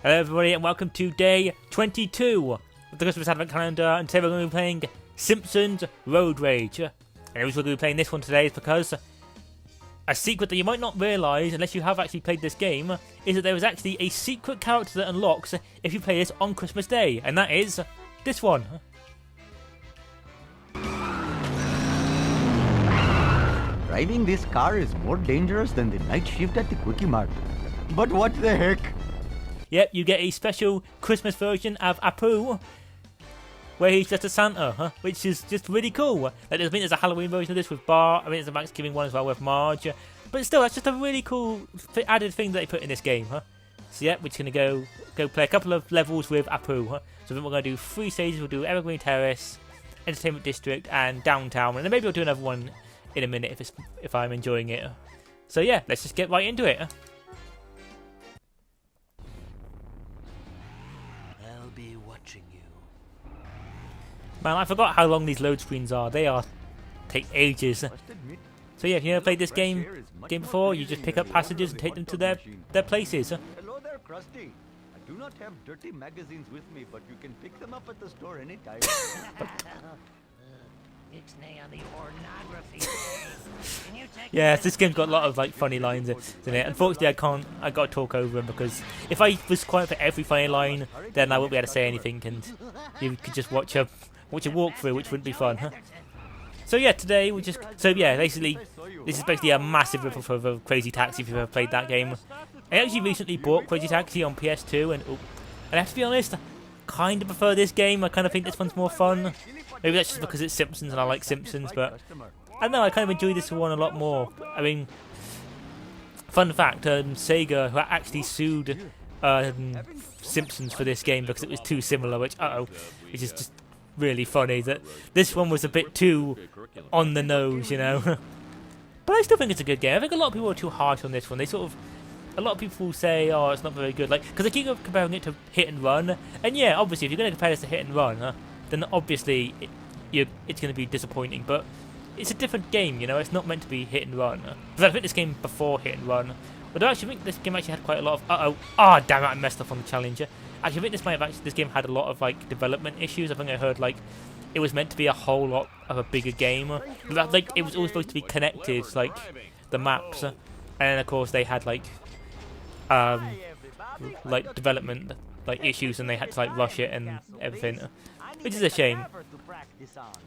Hello everybody and welcome to day 22 of the Christmas Advent Calendar, and today we're going to be playing Simpsons Road Rage. And the reason we're going to be playing this one today is because a secret that you might not realise unless you have actually played this game is that there is actually a secret character that unlocks if you play this on Christmas Day, and that is this one. Driving this car is more dangerous than the night shift at the Quickie Mart. But what the heck? Yep, you get a special Christmas version of Apu, where he's just a Santa, which is just really cool. Like, there's a Halloween version of this with Bart. I mean, there's a Thanksgiving one as well with Marge. But still, that's just a really cool added thing that they put in this game, So yeah, we're just going to go play a couple of levels with Apu, So then we're going to do 3 stages. We'll do Evergreen Terrace, Entertainment District, and Downtown. And then maybe I'll do another one in a minute if I'm enjoying it. So yeah, let's just get right into it. Be watching you. Man, I forgot how long these load screens are. They take ages. So yeah, if you never played this game before, you just pick up passengers and take them to their places. Hello there, Krusty. I do not have dirty magazines with me, but you can pick them up at the store anytime. Ixnay on the pornography day. Can you take Yeah, this game's got a lot of like funny lines in it. Unfortunately, I got to talk over them because if I was quiet for every funny line, then I wouldn't be able to say anything, and you could just watch a walkthrough, which wouldn't be fun. So yeah, today basically this is basically a massive ripoff of Crazy Taxi. If you've ever played that game, I actually recently bought Crazy Taxi on PS2, and I have to be honest, I kind of prefer this game. I kind of think this one's more fun. Maybe that's just because it's Simpsons and I like Simpsons, but I don't know, I kind of enjoy this one a lot more. I mean, fun fact, Sega who actually sued Simpsons for this game because it was too similar, which is just really funny that this one was a bit too on the nose, you know. But I still think it's a good game. I think a lot of people are too harsh on this one. A lot of people say, oh, it's not very good, like, because they keep comparing it to Hit and Run, and yeah, obviously, if you're going to compare this to Hit and Run, then obviously it's going to be disappointing, but it's a different game, you know, it's not meant to be Hit and Run. Because I think this game before Hit and Run, but I actually think this game actually had quite a lot of, damn it, I messed up on the challenger. Actually, I think this game had a lot of, like, development issues. I think I heard, like, it was meant to be a whole lot of a bigger game. Like, it was all supposed to be connected, like, the maps, and then, of course, they had, like development, like, issues, and they had to, like, rush it and everything. Which is a shame.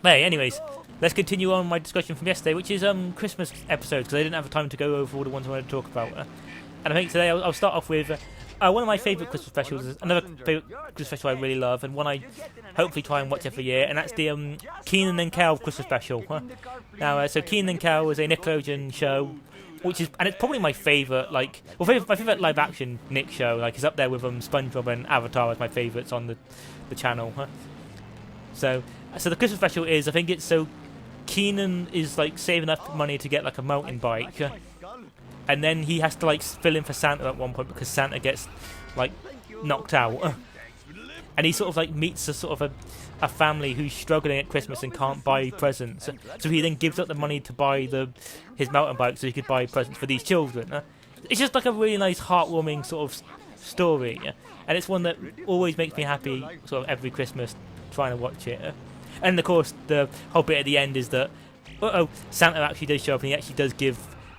But hey, anyways, let's continue on my discussion from yesterday, which is Christmas episodes, because I didn't have time to go over all the ones I wanted to talk about. And I think today I'll start off with one of my favourite Christmas specials, another favourite Christmas special I really love, and one I hopefully try and watch every year, and that's the Keenan and Kel Christmas special. Now, so Keenan and Kel is a Nickelodeon show, and it's probably my favourite, my favourite live action Nick show. Like, it's up there with SpongeBob and Avatar as my favourites on the channel. So the Christmas special is, I think it's so Keenan is like saving up money to get like a mountain bike, and then he has to like fill in for Santa at one point because Santa gets like knocked out, and he sort of like meets a family who's struggling at Christmas and can't buy presents. So he then gives up the money to buy his mountain bike so he could buy presents for these children. It's just like a really nice, heartwarming sort of story, and it's one that always makes me happy sort of every Christmas trying to watch it. And of course the whole bit at the end is that Santa actually does show up and he actually does give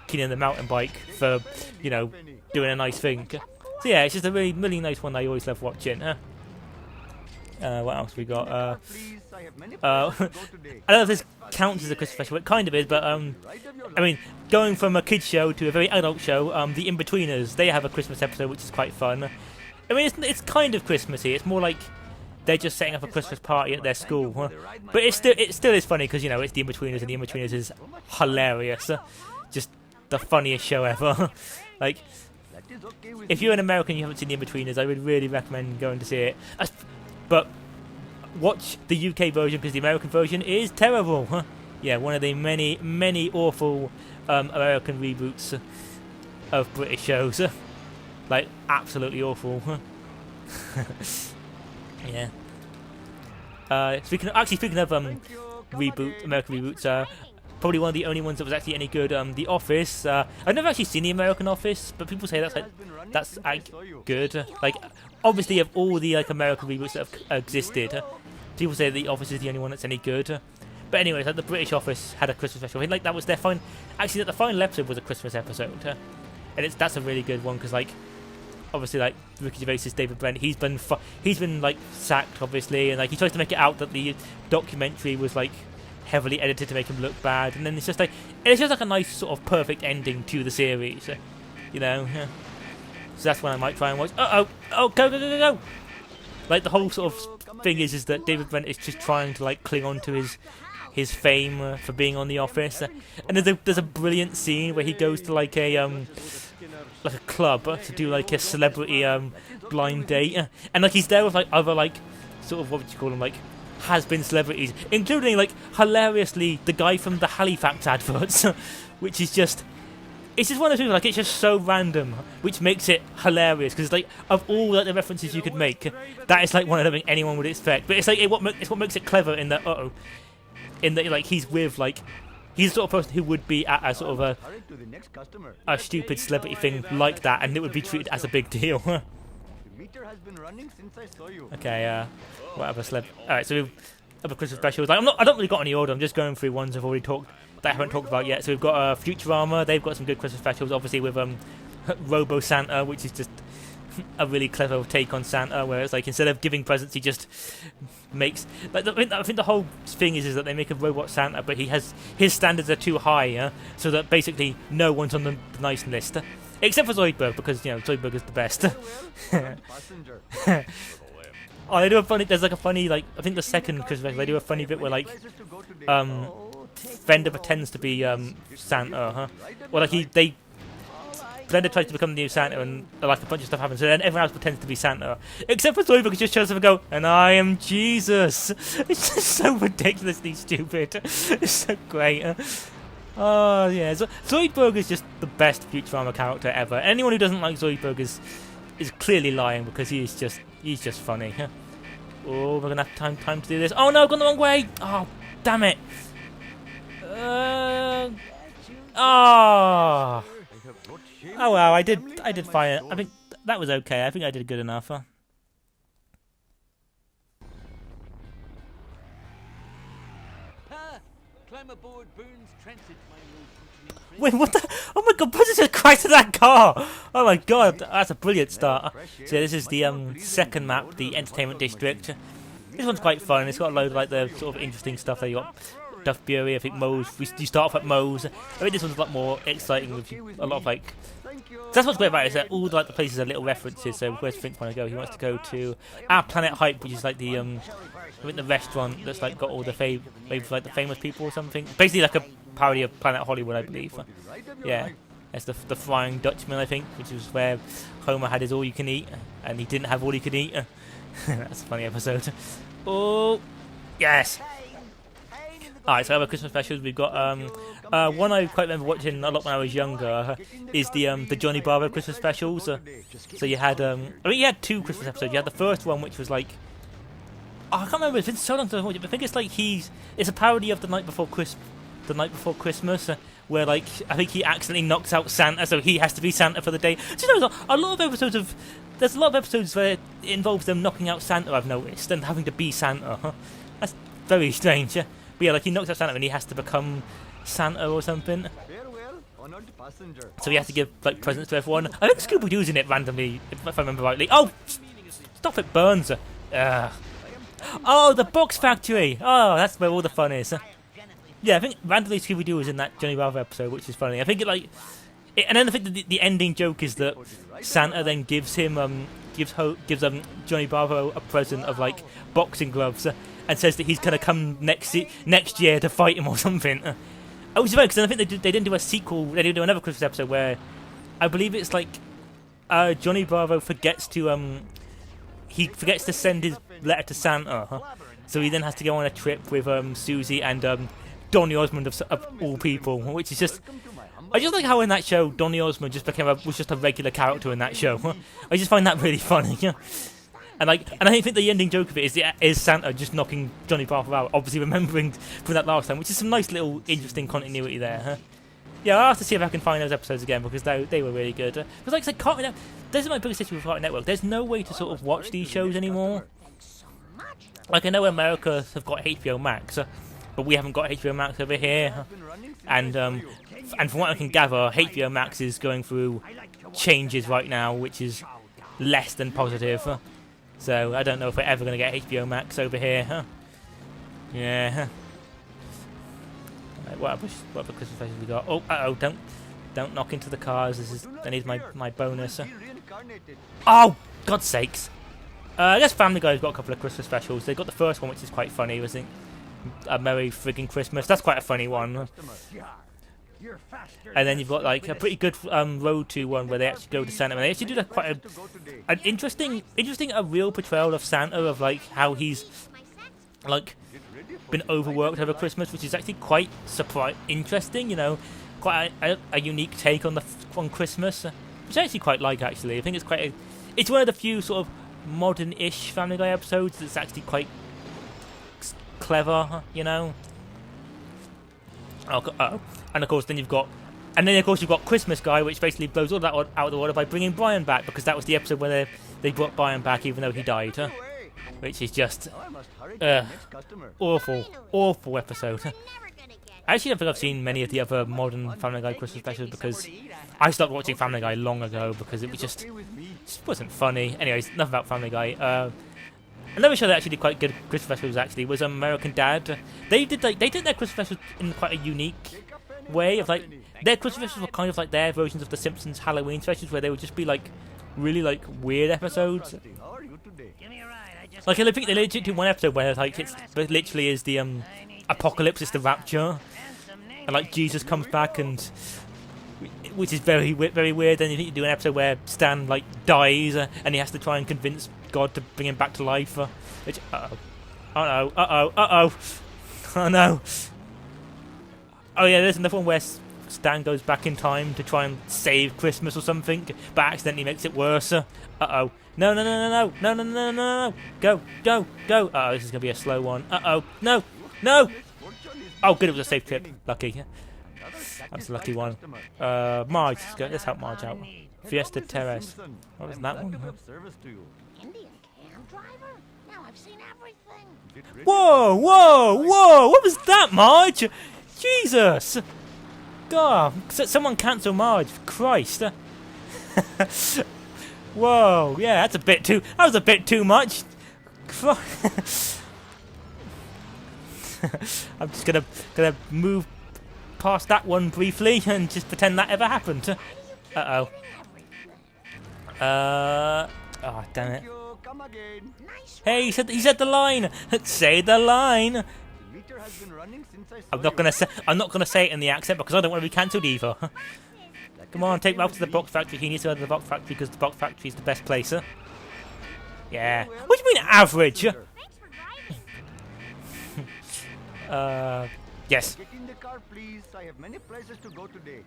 Keenan the mountain bike for, you know, doing a nice thing. So yeah, it's just a really, really nice one that I always love watching. What else we got? I don't know if this counts as a Christmas special. It kind of is, but I mean, going from a kids show to a very adult show, the In-Betweeners, they have a Christmas episode which is quite fun. I mean, it's kind of Christmassy. It's more like they're just setting up a Christmas party at their school, but it still is funny because, you know, it's the In-Betweeners, and the In-Betweeners is hilarious, just the funniest show ever. Like, if you're an American and you haven't seen the In-Betweeners, I would really recommend going to see it. But watch the UK version because the American version is terrible. Yeah, one of the many, many awful American reboots of British shows. Like, absolutely awful. Yeah. Speaking of American reboots, probably one of the only ones that was actually any good. The Office. I've never actually seen the American Office, but people say that's good. Like, obviously of all the like American reboots that have existed, people say The Office is the only one that's any good. But anyways, like the British Office had a Christmas special. I think like that was their actually the final episode was a Christmas episode, and that's a really good one because like obviously like Ricky Gervais's David Brent, he's been like sacked obviously, and like he tries to make it out that the documentary was like heavily edited to make him look bad, and then it's just like a nice sort of perfect ending to the series, you know. Yeah. So that's when I might try and watch. Oh, go! Like the whole sort of thing is that David Brent is just trying to like cling on to his fame for being on The Office, and there's a brilliant scene where he goes to like a club to do like a celebrity blind date, and like he's there with like other like sort of what would you call them, like has-been celebrities, including like hilariously the guy from the Halifax adverts, which is just. It's just one of those things, like, it's just so random, which makes it hilarious, because, like, of all, like, the references you could make, that is, like, one of them anyone would expect. But it's, like, it's what makes it clever in that, in that, like, he's with, like, he's the sort of person who would be at a sort of a stupid celebrity thing like that, and it would be treated as a big deal. Okay, whatever, Alright, so we've other Christmas specials. Like, I don't really got any order, I'm just going through ones I've already talked that I haven't talked about yet. So we've got Futurama. They've got some good Christmas specials, obviously with Robo Santa, which is just a really clever take on Santa, where it's like instead of giving presents, he just makes. Like, I think the whole thing is that they make a robot Santa, but his standards are too high, so that basically no one's on the nice list, except for Zoidberg, because you know Zoidberg is the best. Oh, they do a funny. There's like a funny, like I think the second Christmas special, they do a funny bit where like Fender pretends to be Santa, Well, like Fender tries to become the new Santa, and like a bunch of stuff happens. So then everyone else pretends to be Santa, except for Zoidberg, who just shows up and go, "And I am Jesus." It's just so ridiculously stupid. It's so great. Oh yeah, Zoidberg is just the best Futurama character ever. Anyone who doesn't like Zoidberg is clearly lying, because he's just funny. Oh, we're gonna have time to do this. Oh no, I've gone the wrong way. Oh, damn it. Oh well, I did fine. I think that was okay. I think I did good enough. Climb aboard Burns Transit, my old functioning Wait, what the? Oh my god, Buzz just crashed to that car! Oh my god, that's a brilliant start. So yeah, this is the second map, the Entertainment District. This one's quite fun. It's got a load of like the sort of interesting stuff there. You got Duff Bury, I think Moe's. You start off at Moe's. I think this one's a lot more exciting with a lot of like. So that's what's great about it, is that all like the places are little references. So where's Finch want to go? He wants to go to Our Planet Hype, which is like the I think the restaurant that's like got all the maybe like the famous people or something. Basically like a parody of Planet Hollywood, I believe. Yeah, that's the Flying Dutchman, I think, which is where Homer had his all you can eat, and he didn't have all he could eat. That's a funny episode. Oh, yes. Alright, so other Christmas specials, we've got one I quite remember watching a lot when I was younger, is the Johnny Bravo Christmas specials. So you had, I mean, you had two Christmas episodes. You had the first one, which was like, oh, I can't remember, it's been so long since I watched it, but I think it's like it's a parody of The Night Before Christmas, where like, I think he accidentally knocks out Santa, so he has to be Santa for the day. So you know, there's a lot of episodes where it involves them knocking out Santa, I've noticed, and having to be Santa. That's very strange. But yeah, like he knocks out Santa and he has to become Santa or something. So he has to give like presents to everyone. I think Scooby-Doo's in it randomly, if I remember rightly. Oh, stop it, Burns. Oh, the Box Factory. Oh, that's where all the fun is. Yeah, I think randomly Scooby-Doo was in that Johnny Bravo episode, which is funny. I think and then I think the ending joke is that Santa then gives him gives Johnny Bravo a present of like boxing gloves. And says that he's gonna come next year to fight him or something. Oh, which is funny, because I think they didn't do a sequel. They didn't do another Christmas episode where I believe it's like Johnny Bravo forgets to send his letter to Santa, so he then has to go on a trip with Susie and Donny Osmond of all people, which is just. I just like how in that show Donny Osmond just was just a regular character in that show. I just find that really funny. And I think the ending joke of it is Santa just knocking Johnny Bravo out, obviously remembering from that last time, which is some nice little interesting continuity there. Yeah, I'll have to see if I can find those episodes again because they were really good. Because like I said, Cartoon Network, this is my biggest issue with Cartoon Network. There's no way to sort of watch these shows anymore. Like I know America have got HBO Max, but we haven't got HBO Max over here. And from what I can gather, HBO Max is going through changes right now, which is less than positive. So I don't know if we're ever going to get HBO Max over here. Yeah. Right, what other Christmas specials we got? Oh, don't knock into the cars. I need my bonus. Oh, God's sakes! I guess Family Guy's got a couple of Christmas specials. They got the first one, which is quite funny. I think A Merry Friggin' Christmas. That's quite a funny one. And then you've got like a pretty good Road to one where they actually go to Santa, and they actually do quite an interesting, a real portrayal of Santa, of like how he's like been overworked over Christmas, which is actually quite interesting. You know, quite a unique take on Christmas, which I actually quite like. Actually, I think it's it's one of the few sort of modern-ish Family Guy episodes that's actually quite clever. You know. And of course, you've got Christmas Guy, which basically blows all that out of the water by bringing Brian back, because that was the episode where they brought Brian back even though he died, which is just awful episode. I actually don't think I've seen many of the other modern Family Guy Christmas specials because I stopped watching Family Guy long ago because it was just wasn't funny. Anyways, enough about Family Guy. Another show that actually did quite good Christmas specials actually was American Dad. They did their Christmas specials in quite a unique way. Of like their Christmas specials were kind of like their versions of the Simpsons Halloween specials, where they would just be like really like weird episodes. Like I think they legit do one episode where like it literally is the apocalypse, is the rapture, and like Jesus comes back, and which is very weird. Then you do an episode where Stan like dies and he has to try and convince God to bring him back to life. Which, oh no. Oh yeah, there's another one where Stan goes back in time to try and save Christmas or something, but accidentally makes it worse. No. Go. This is gonna be a slow one. No. Oh, good, it was a safe trip. Lucky. That's a lucky one. Marge, let's help Marge out. Fiesta Terrace. What was that one? Indian cab driver? Now I've seen everything. Whoa! What was that, Marge? Jesus! God, someone cancel Marge, Christ. Whoa, yeah, that was a bit too much. I'm just gonna move past that one briefly and just pretend that ever happened. Oh, damn it. Hey, he said the line. Say the line. I'm not gonna say it in the accent because I don't want to be cancelled either. Come on, take Ralph to the box factory. He needs to go to the box factory because the box factory is the best place. Yeah. What do you mean average? Yes. Get in the car, please. I have many places to go today.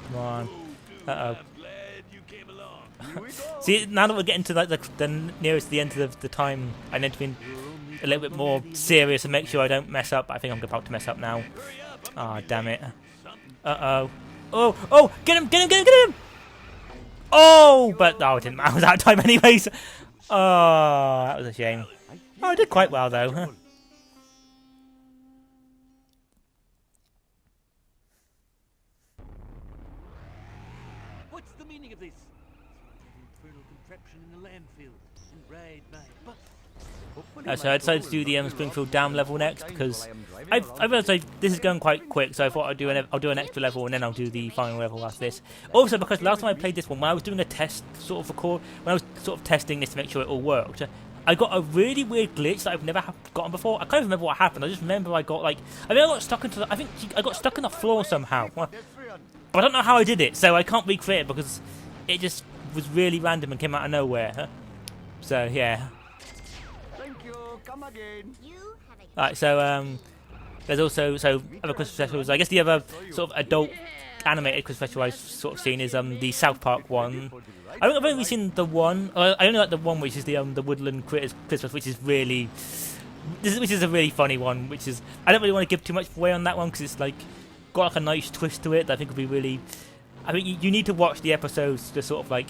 Come on. See, now that we're getting to like the nearest the end of the time, I need to be a little bit more serious and make sure I don't mess up. I think I'm about to mess up now. Ah, damn it. Oh, get him! Oh, but it didn't matter. I was out of time anyways. Oh, that was a shame. Oh, I did quite well though. What's the meaning of this? Infernal contraption in the landfill. Right, So I decided to do the Springfield Dam level next because I realised this is going quite quick, so I thought I'll do an extra level and then I'll do the final level after this. Also, because last time I played this one, when I was doing a test sort of record, when I was sort of testing this to make sure it all worked, I got a really weird glitch that I've never gotten before. I can't remember what happened. I just remember I got stuck into I got stuck in the floor somehow. But I don't know how I did it, so I can't recreate it because it just was really random and came out of nowhere. So yeah. Come again. Alright, so there's also other Christmas specials. I guess the other sort of adult animated Christmas special I've sort of seen is the South Park one. I've only seen the one. I only like the one which is the Woodland Critters Christmas, which is a really funny one. Which is I don't really want to give too much away on that one because it's like got like a nice twist to it that I think would be really. I mean, you need to watch the episodes to sort of like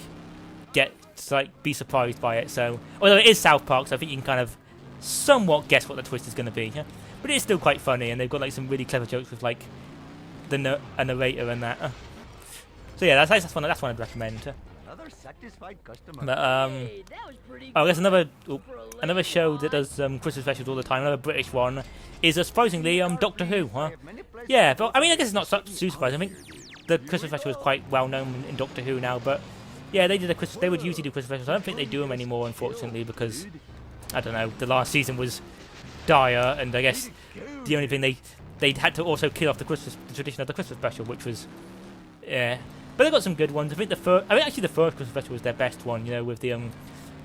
be surprised by it. So, although it is South Park, so I think you can kind of somewhat guess what the twist is going to be. Yeah? But it's still quite funny, and they've got like some really clever jokes with like a narrator and that. So yeah, that's one I'd recommend. Another satisfied customer. But Hey, that was pretty oh, there's another for a another late show that night. does Christmas specials all the time. Another British one is surprisingly Doctor Who. Huh? I have many places Yeah, to but I mean, I guess it's not go. too surprising. I think the Christmas special is quite well known in Doctor Who now, but yeah, they would usually do Christmas specials. I don't think they do them anymore, unfortunately, because I don't know, the last season was dire, and I guess the only thing they had to also kill off the tradition of the Christmas special, which was yeah. But they got some good ones. I think actually the first Christmas special was their best one, you know, with the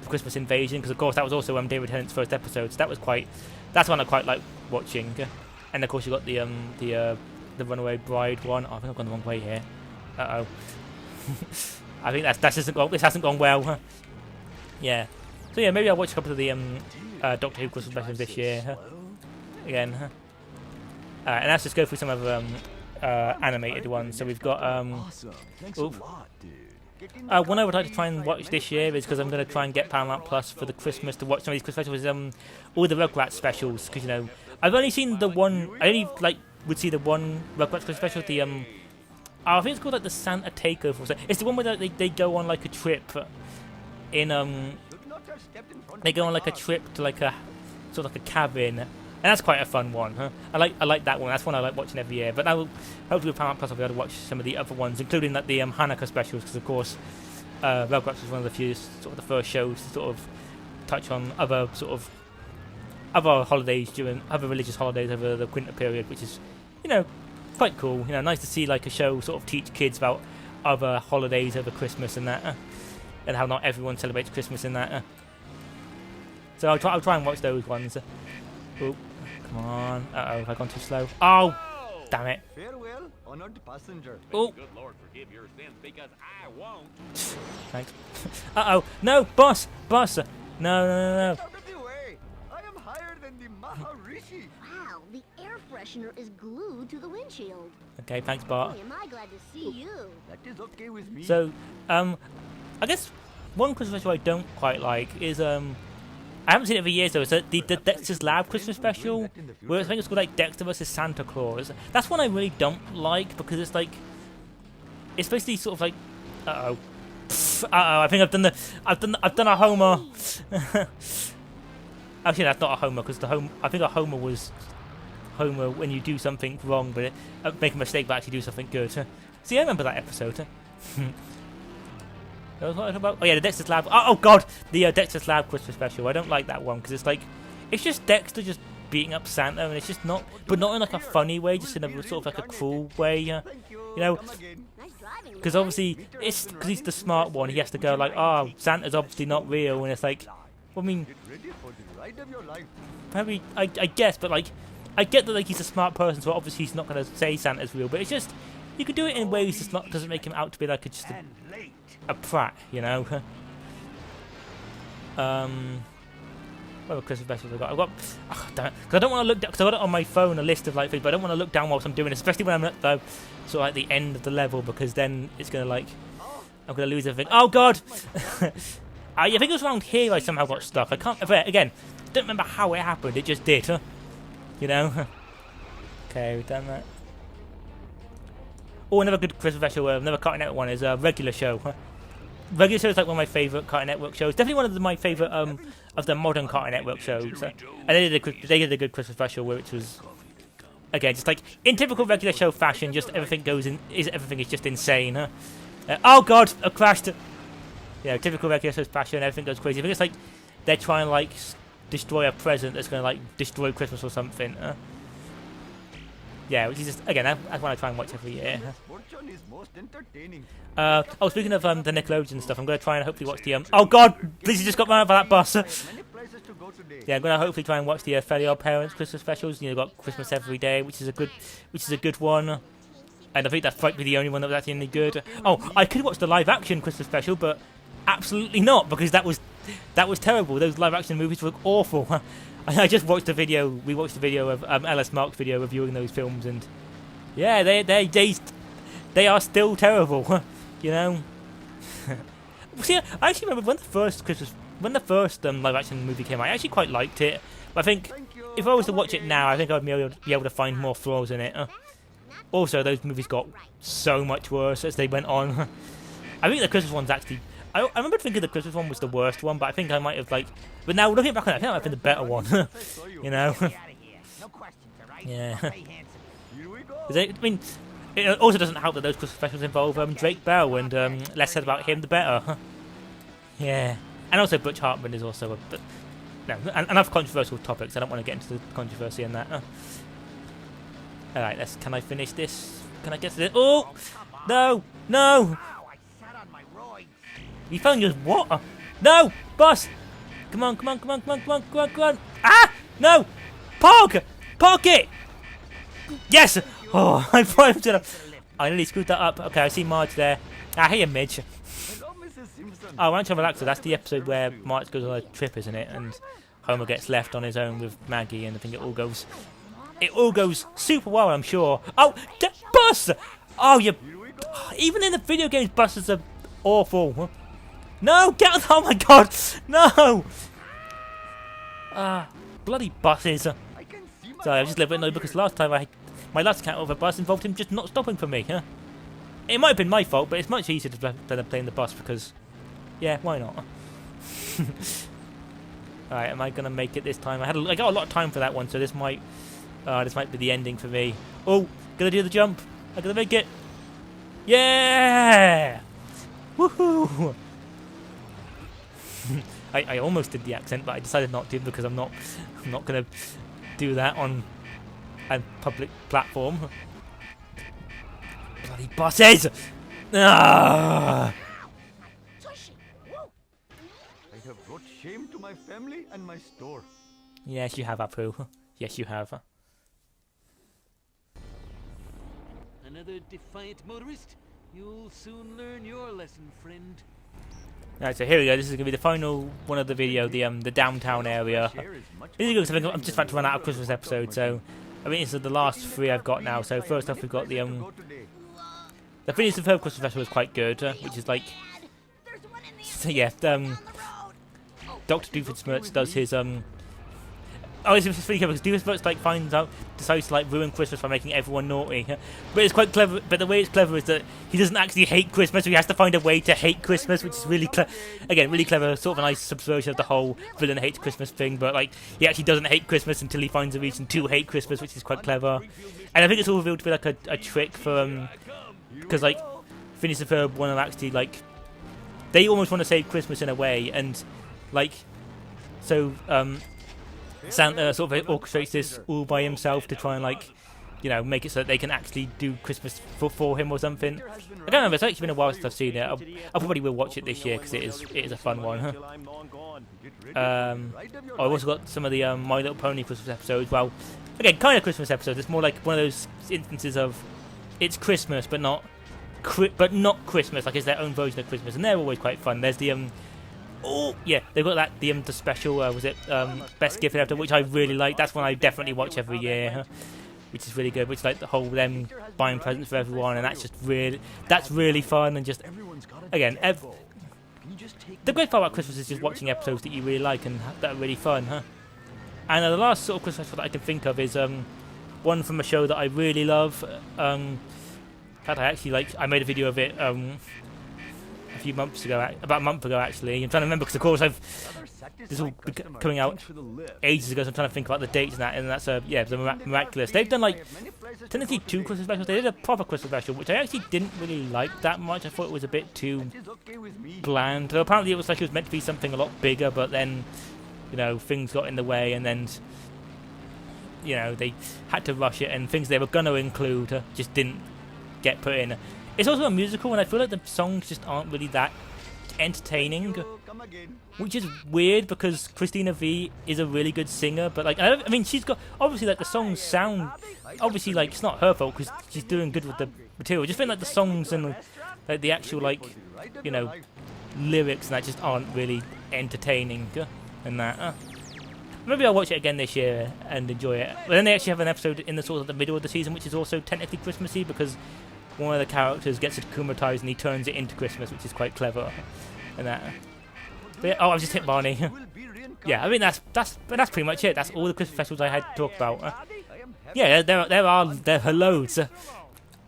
Christmas Invasion, because of course that was also David Tennant's first episode. So that's one I quite like watching. And of course you got the Runaway Bride one. Oh, I think I've gone the wrong way here. Uh oh. I think this hasn't gone well. Huh? Yeah. So yeah, maybe I'll watch a couple of the Doctor Who Christmas specials this year. Huh? Again. Huh? And let's just go through some of animated ones. So we've got Awesome. Thanks Oof. a lot, dude. one I would like to try and watch this year is because I'm going to try and get Paramount Plus for the Christmas to watch some of these Christmas specials. All the Rugrats specials, because you know I've only seen the one. I only would see the one Rugrats Christmas special. The I think it's called like the Santa Takeover. Or something. It's the one where they go on like a trip in Should not have stepped in front they of go my on like a car. trip to like a sort of like a cabin, and that's quite a fun one. Huh? I like that one. That's one I like watching every year. But I will hopefully with Paramount Plus I'll be able to watch some of the other ones, including like the Hanukkah specials, because of course Rugrats was one of the few sort of the first shows to sort of touch on other holidays during other religious holidays over the winter period, which is quite cool. Nice to see like a show sort of teach kids about other holidays over Christmas and that, and how not everyone celebrates Christmas and that. So I'll try and watch those ones. Oh, come on! Have I gone too slow? Oh, damn it! Farewell, honored passenger. Oh, Good Lord, forgive your sins because I won't. thanks. No, boss, no. Out of the way. I am higher than the Maharishi. Wow, the air freshener is glued to the windshield. Okay, thanks, Bart. Boy, am I glad to see you. That is okay with me. So, I guess one Christmas special I don't quite like is I haven't seen it for years though. It's the Dexter's Lab Christmas special, where I think it's called like Dexter vs Santa Claus. That's one I really don't like because it's basically sort of like, I think I've done a Homer. Actually, that's not a Homer because I think a Homer was Homer when you do something wrong, but make a mistake but actually do something good. See, I remember that episode. About? Oh yeah, the Dexter's Lab. Oh god, the Dexter's Lab Christmas special. I don't like that one because it's just Dexter just beating up Santa, and it's just not in like a funny way, just in a sort of like a cruel way. Thank you. You know, Come again. Nice driving, because man. obviously because he's the smart one, he has to go like, oh, Santa's obviously not real, and it's like, well, I mean, Get ready for the ride of your life. probably I guess, but like, I get that like he's a smart person, so obviously he's not gonna say Santa's real, but it's just you could do it in ways just not doesn't make him out to be like just And late. a prat, you know. What other Christmas specials I've got? Damn it, because I don't want to look down, because I got it on my phone, a list of like things, but I don't want to look down whilst I'm doing it, especially when I'm at the sort of like the end of the level, because then it's gonna like I'm gonna lose everything. Oh god! I think it was around here I somehow got stuck. I can't again. Don't remember how it happened. It just did, huh? You know. Okay, we've done that. Oh, another good Christmas special, another Cartoon Network one is a Regular Show. Regular Show is like one of my favourite Cartoon Network shows. Definitely one of my favourite of the modern Cartoon Network shows. And they did a good Christmas special, which was again just like in typical Regular Show fashion. Just everything is just insane. Huh? Oh god, I crashed. Yeah, typical Regular Show fashion. Everything goes crazy. I think it's like they're trying to like destroy a present that's going to like destroy Christmas or something. Yeah, which is just again that's one I try and watch every year. Fortune is most entertaining. Speaking of the Nickelodeon stuff, I'm going to try and hopefully watch the oh god, please you just got run over that bus. Many places to go today. Yeah, I'm going to hopefully try and watch the Fairly Odd Parents Christmas specials. You've got Christmas Every Day, which is a good one. And I think that might be the only one that was actually any good. Oh, I could watch the live action Christmas special, but absolutely not, because that was terrible. Those live action movies were awful. I just watched the video. We watched the video of Ellis Mark's video reviewing those films, and Yeah, they are still terrible, you know. See, I actually remember when the first live action movie came out, I actually quite liked it. But I think if I was to watch it now, I think I'd be able to find more flaws in it. Also, those movies got so much worse as they went on. I think the Christmas one's actually. I remember thinking the Christmas one was the worst one, but I think I might have like. But now looking back on it, I think that might have been the better one. You know. Yeah. I mean, it also doesn't help that those Christmas specials involve Drake Bell, and less said about him, the better. Yeah. And also Butch Hartman is also a. No, enough controversial topics. I don't want to get into the controversy in that. Alright, can I finish this? Can I get to this? Oh! No! No! You found your what? No! Boss! Come on, come on, come on, come on, come on, come on, come on! Ah! No! Park! Park it! Yes! Oh, I thought I nearly screwed that up. Okay, I see Marge there. Ah, hey, Midge. Oh, Ranch and Relaxer, that's the episode where Marge goes on a trip, isn't it? And Homer gets left on his own with Maggie, and I think it all goes super well, I'm sure. Oh, Bus! Oh, even in the video games, buses are awful. No, get out! Oh my God, no! Bloody buses. Sorry, I was just a little bit annoyed because last time my last encounter with a bus involved him just not stopping for me. It might have been my fault, but it's much easier than playing the bus because, yeah, why not? Alright, am I gonna make it this time? I got a lot of time for that one, so this might be the ending for me. Oh, gonna do the jump. I'm gonna make it. Yeah! Woohoo! I almost did the accent, but I decided not to because I'm not gonna do that on a public platform. Bloody buses! Ah! I have brought shame to my family and my store. Yes, you have, Apu. Yes, you have. Another defiant motorist? You'll soon learn your lesson, friend. Alright, so here we go. This is gonna be the final one of the video, the downtown area. This is good because I'm just about to run out of Christmas episodes, so I mean, this is the last 3 I've got now. So first off, we've got the Phineas and Ferb Christmas special was quite good, which is like, so yeah, Dr. Doofenshmirtz does his oh, it's really clever because Doofenshmirtz like decides to like ruin Christmas by making everyone naughty. But it's quite clever. But the way it's clever is that he doesn't actually hate Christmas, so he has to find a way to hate Christmas, which is really really clever. Sort of a nice subversion of the whole villain hates Christmas thing. But like he actually doesn't hate Christmas until he finds a reason to hate Christmas, which is quite clever. And I think it's all revealed to be like a trick for because like Phineas and Ferb want to actually like they almost want to save Christmas in a way, and like so Santa sort of orchestrates this all by himself to try and like, you know, make it so that they can actually do Christmas for him or something. I don't remember. It's actually been a while since I've seen it. I probably will watch it this year because it is a fun one. I've also got some of the My Little Pony Christmas episodes. Well, again, kind of Christmas episodes. It's more like one of those instances of it's Christmas but not Christmas. Like it's their own version of Christmas, and they're always quite fun. There's the oh yeah, they've got that the special was it Best Gift Ever, which I really like. That's one I definitely watch every year, which is really good. Which is like the whole them buying presents for everyone, and that's really fun. And just again, the great part about Christmas is just watching episodes that you really like and that are really fun, And the last sort of Christmas that I can think of is one from a show that I really love. In fact, I made a video of it a few months ago, about a month ago actually. I'm trying to remember because of course this is all coming out ages ago, so I'm trying to think about the dates and that's the Miraculous. They've done like technically 2 Christmas specials. They did a proper Christmas special, which I actually didn't really like that much. I thought it was a bit too bland. So apparently it was meant to be something a lot bigger, but then you know things got in the way, and then you know they had to rush it, and things they were going to include just didn't get put in. It's also a musical, and I feel like the songs just aren't really that entertaining, which is weird because Christina V is a really good singer. But like, I mean, she's got obviously like the songs sound obviously like it's not her fault because she's doing good with the material. I just feel like the songs and like the actual like you know lyrics and that just aren't really entertaining and that. Maybe I'll watch it again this year and enjoy it. But then they actually have an episode in the sort of the middle of the season, which is also technically Christmassy because one of the characters gets akumatized and he turns it into Christmas, which is quite clever. And that. But yeah, oh, I've just hit Barney. Yeah, I mean that's pretty much it. That's all the Christmas festivals I had to talk about. Yeah, there are loads, and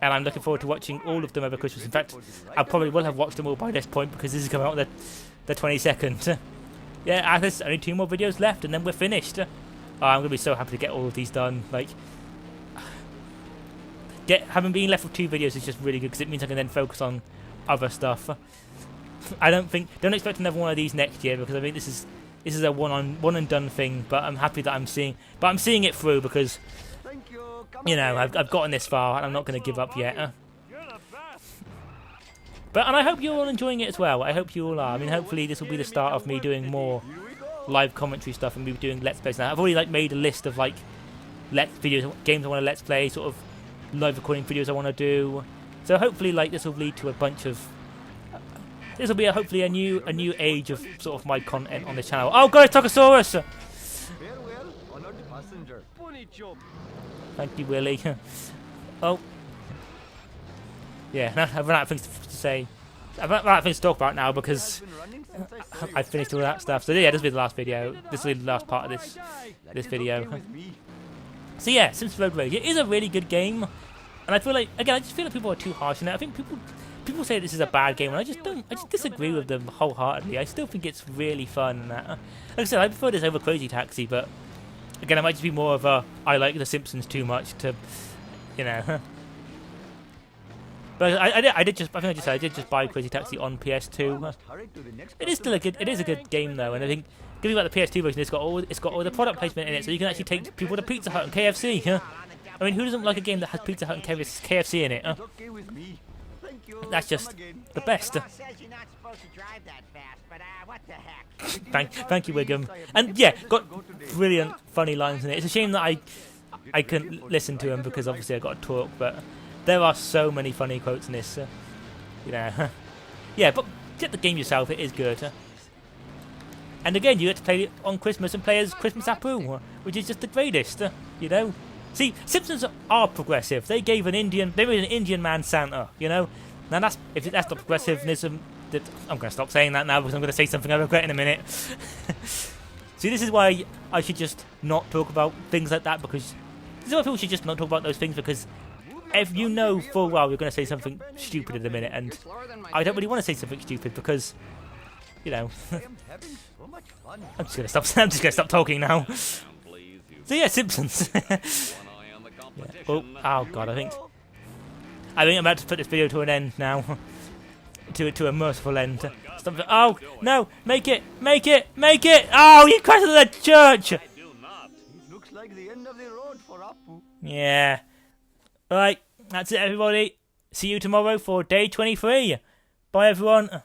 I'm looking forward to watching all of them over Christmas. In fact, I probably will have watched them all by this point because this is coming out the 22nd. Yeah, there's only 2 more videos left, and then we're finished. Oh, I'm gonna be so happy to get all of these done. Like, having been left with 2 videos is just really good because it means I can then focus on other stuff. Don't expect another one of these next year because I think this is a one and done thing. But I'm happy that I'm seeing it through because you know I've gotten this far and I'm not going to give up yet. And I hope you're all enjoying it as well. I hope you all are. I mean, hopefully this will be the start of me doing more live commentary stuff and me doing Let's Plays now. I've already made a list of games I want to Let's Play, sort of live recording videos I want to do. So hopefully this will lead to a bunch of... This will be hopefully a new age of sort of my content on the channel. Oh god, Tokosaurus! Thank you, Willie. Oh. Yeah, I've run out of things to say. I've run out of things to talk about now because I've finished all that stuff. So yeah, this will be the last video. This will be the last part of this video. So yeah, Simpsons Road Rage. It is a really good game, and I feel like I just feel like people are too harsh on it. I think people say this is a bad game, and I just disagree with them wholeheartedly. I still think it's really fun. And that. Like I said, I prefer this over Crazy Taxi, but again, it might just be more of a I like the Simpsons too much to, you know. But I did just buy Crazy Taxi on PS2. It is still a good game though, and I think giving about the PS2 version, it's got all the product placement in it, so you can actually take people to Pizza Hut and KFC. Huh? I mean, who doesn't like a game that has Pizza Hut and KFC in it? Huh? That's just the best. Thank you, Wiggum. And yeah, got brilliant funny lines in it. It's a shame that I couldn't listen to them because obviously I got to talk, but there are so many funny quotes in this. You know, yeah, but get the game yourself. It is good. And again, you get to play it on Christmas and play as Christmas Apu, which is just the greatest. You know, see, Simpsons are progressive. They made an Indian man Santa. You know, now if that's not progressivism, I'm going to stop saying that now because I'm going to say something I regret in a minute. See, this is why I should just not talk about things like that because this is why people should just not talk about those things because if you know full well you're going to say something stupid in a minute, and I don't really want to say something stupid because, you know, I'm just going to stop talking now. So yeah, Simpsons. Yeah. Oh god, I think I'm about to put this video to an end now. to a merciful end. Stop. Oh no! Make it! Oh, you crashed into the church! It looks like the end of the road for Apu. Yeah. Right, that's it everybody. See you tomorrow for day 23. Bye everyone.